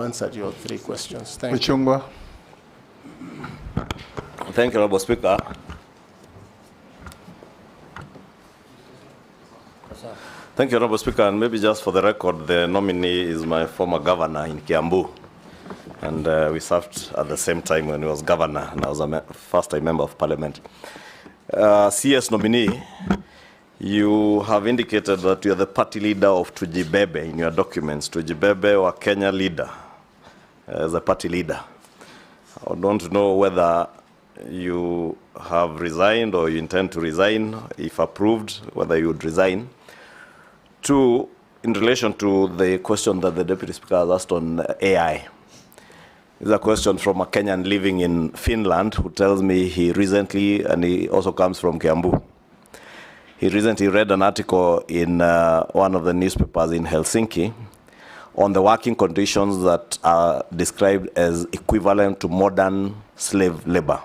answered your 3 questions. Thank you. Ichungwah. Thank you, Honorable Speaker. Thank you, Honorable Speaker. And maybe just for the record, the nominee is my former governor in Kiambu. And we served at the same time when he was governor, and I was a first-time member of parliament. CS nominee, you have indicated that you are the party leader of Tujibebe in your documents. Tujibebe or Kenya leader as a party leader. I don't know whether you have resigned or you intend to resign. If approved, whether you would resign. 2, in relation to the question that the Deputy Speaker has asked on AI. This is a question from a Kenyan living in Finland who tells me he recently, and he also comes from Kiambu, he recently read an article in one of the newspapers in Helsinki on the working conditions that are described as equivalent to modern slave labor,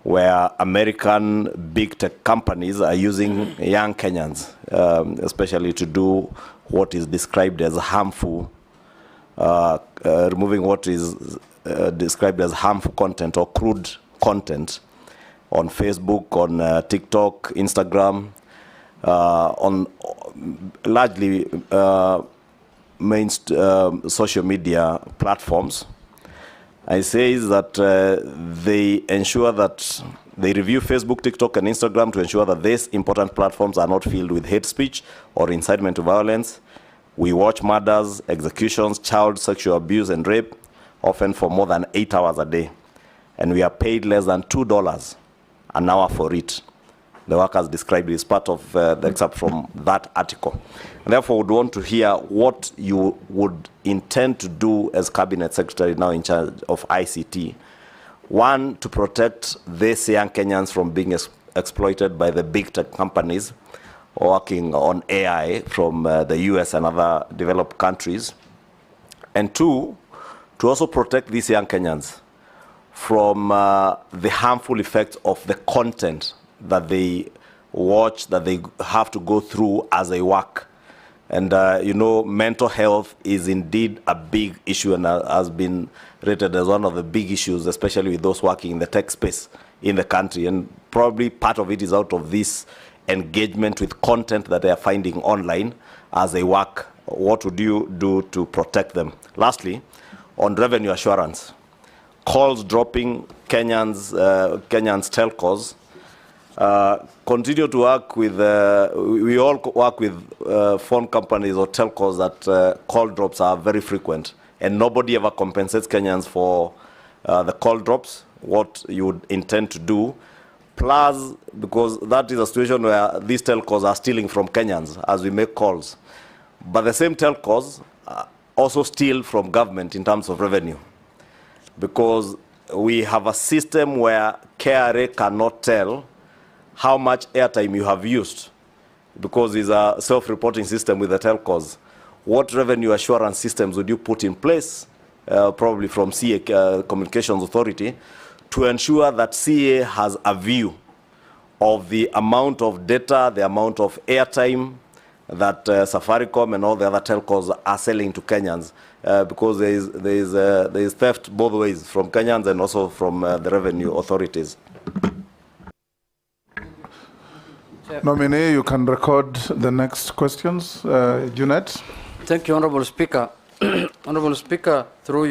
where American big tech companies are using young Kenyans, especially to do what is described as harmful, removing what is described as harmful content or crude content on Facebook, on TikTok, Instagram, on largely main social media platforms. I say that they ensure that they review Facebook, TikTok, and Instagram to ensure that these important platforms are not filled with hate speech or incitement to violence. We watch murders, executions, child sexual abuse, and rape, often for more than 8 hours a day. And we are paid less than $2 an hour for it. The workers described it as part of the excerpt from that article. And therefore, would want to hear what you would intend to do as Cabinet Secretary now in charge of ICT. 1, to protect these young Kenyans from being exploited by the big tech companies working on AI from the US and other developed countries. And 2, to also protect these young Kenyans from the harmful effects of the content that they watch, that they have to go through as they work. And you know, mental health is indeed a big issue and has been rated as one of the big issues, especially with those working in the tech space in the country. And probably part of it is out of this engagement with content that they are finding online as they work. What would you do to protect them? Lastly, on revenue assurance, calls dropping, Kenyans telcos continue to work with, we all work with phone companies or telcos that call drops are very frequent, and nobody ever compensates Kenyans for the call drops. What you would intend to do, plus, because that is a situation where these telcos are stealing from Kenyans as we make calls. But the same telcos also steal from government in terms of revenue, because we have a system where KRA cannot tell how much airtime you have used, because it's a self-reporting system with the telcos. What revenue assurance systems would you put in place, probably from CA, Communications Authority, to ensure that CA has a view of the amount of data, the amount of airtime that Safaricom and all the other telcos are selling to Kenyans, because there is theft both ways, from Kenyans and also from the revenue authorities. Nominee, you can record the next questions. Junet. Thank you, Honorable Speaker. Honorable Speaker, through you.